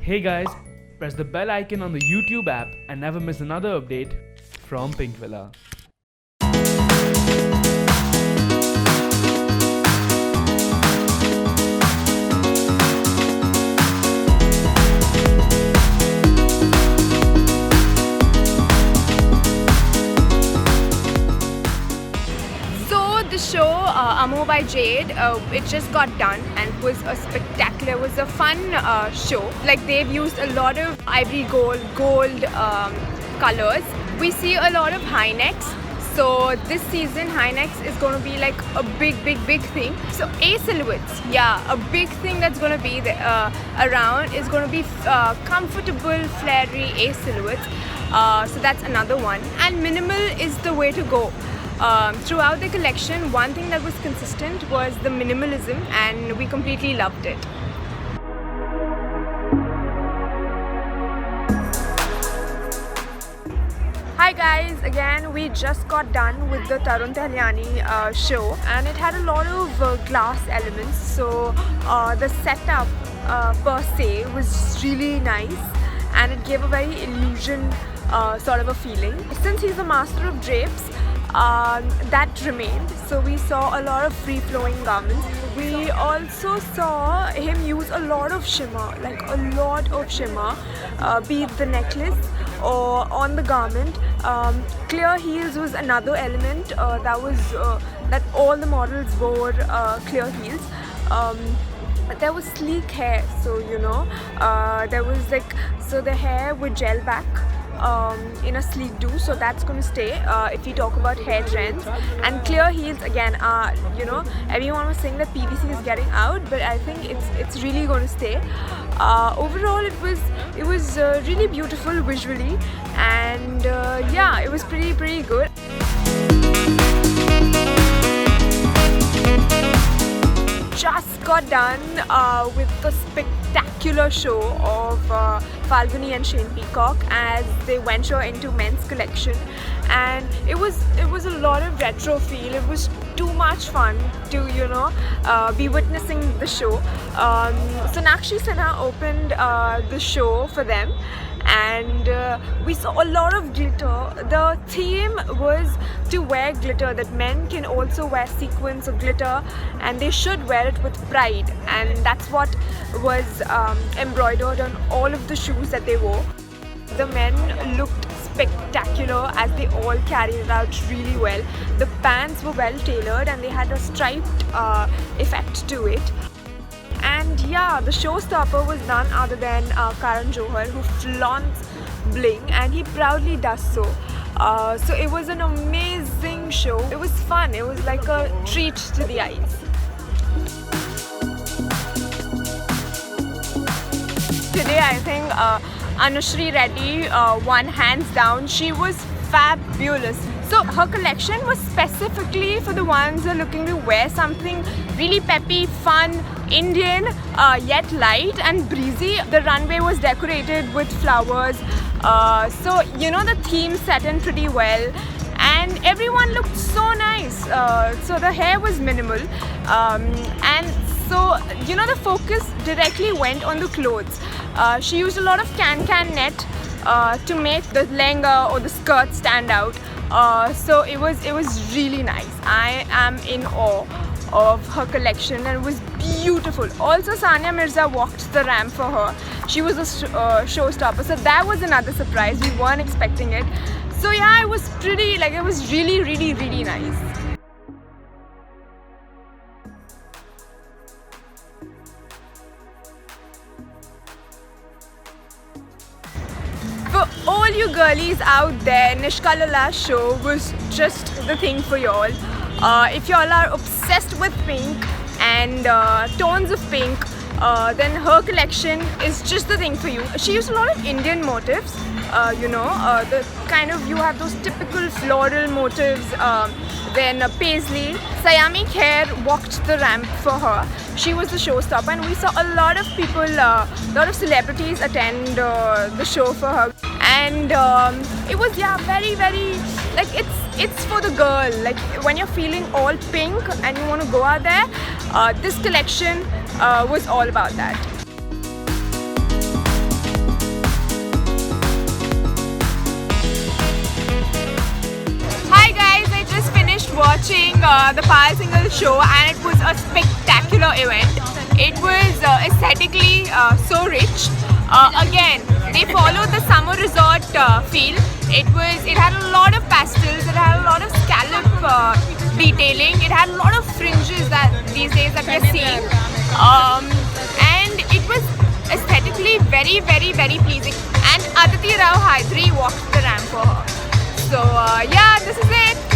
Hey guys, press the bell icon on the YouTube app and never miss another update from Pink Villa. The show Amo by Jade, it just got done and it was a spectacular, it was a fun show. Like they've used a lot of ivory gold colors. We see a lot of high necks. So this season high necks is going to be like a big thing. So A silhouettes, yeah, a big thing that's going to be around is going to be comfortable flary A silhouettes. So that's another one. And minimal is the way to go. Throughout the collection, one thing that was consistent was the minimalism, and we completely loved it. Hi guys, again we just got done with the Tarun Tahliani show, and it had a lot of glass elements, so the setup per se was really nice and it gave a very illusion sort of a feeling. Since he's a master of drapes, that remained, so we saw a lot of free-flowing garments. We also saw him use a lot of shimmer, like a lot of shimmer, be it the necklace or on the garment. Clear heels was another element that all the models wore clear heels. There was sleek hair, so there was the hair would gel back in a sleek do, so that's going to stay if we talk about hair trends. And clear heels again, everyone was saying that PVC is getting out, but I think it's really going to stay. Overall it was really beautiful visually, and yeah, it was pretty good. Just got done with the spectacular show of Falguni and Shane Peacock as they venture into men's collection, and it was a lot of retro feel. It was too much fun to be witnessing the show. Sonakshi Sinha opened the show for them, and we saw a lot of glitter. The theme was to wear glitter, that men can also wear sequins of glitter and they should wear it with pride, and that's what was embroidered on all of the shoes that they wore. The men looked spectacular as they all carried it out really well. The pants were well tailored and they had a striped effect to it. And yeah, the showstopper was none other than Karan Johar, who flaunts bling, and he proudly does so. So it was an amazing show. It was fun. It was like a treat to the eyes. Today I think Anushri Reddy won hands down. She was fabulous. So her collection was specifically for the ones who are looking to wear something really peppy, fun, Indian, yet light and breezy. The runway was decorated with flowers, so the theme set in pretty well, and everyone looked so nice. So the hair was minimal, and so the focus directly went on the clothes. She used a lot of can net to make the lehenga or the skirt stand out. So it was really nice. I am in awe of her collection, and it was beautiful. Also, Sania Mirza walked the ramp for her. She was a showstopper, so that was another surprise. We weren't expecting it. So yeah, it was it was really nice. For all you girlies out there, Nishka Lala's show was just the thing for y'all. If y'all are obsessed with pink and tones of pink, then her collection is just the thing for you. She used a lot of Indian motifs, the kind of, you have those typical floral motifs, then Paisley. Sayami Khair walked the ramp for her. She was the showstopper, and we saw a lot of people, a lot of celebrities attend the show for her. And it was, yeah, very like it's for the girl. Like when you're feeling all pink and you want to go out there, this collection was all about that. the Payal Singhal show, and it was a spectacular event. It was aesthetically so rich. Again, they followed the summer resort feel. It had a lot of pastels, it had a lot of scallop detailing, it had a lot of fringes that these days that we're seeing, and it was aesthetically very, very, very pleasing. And Aditi Rao Hydari walked the ramp for her. So yeah, this is it.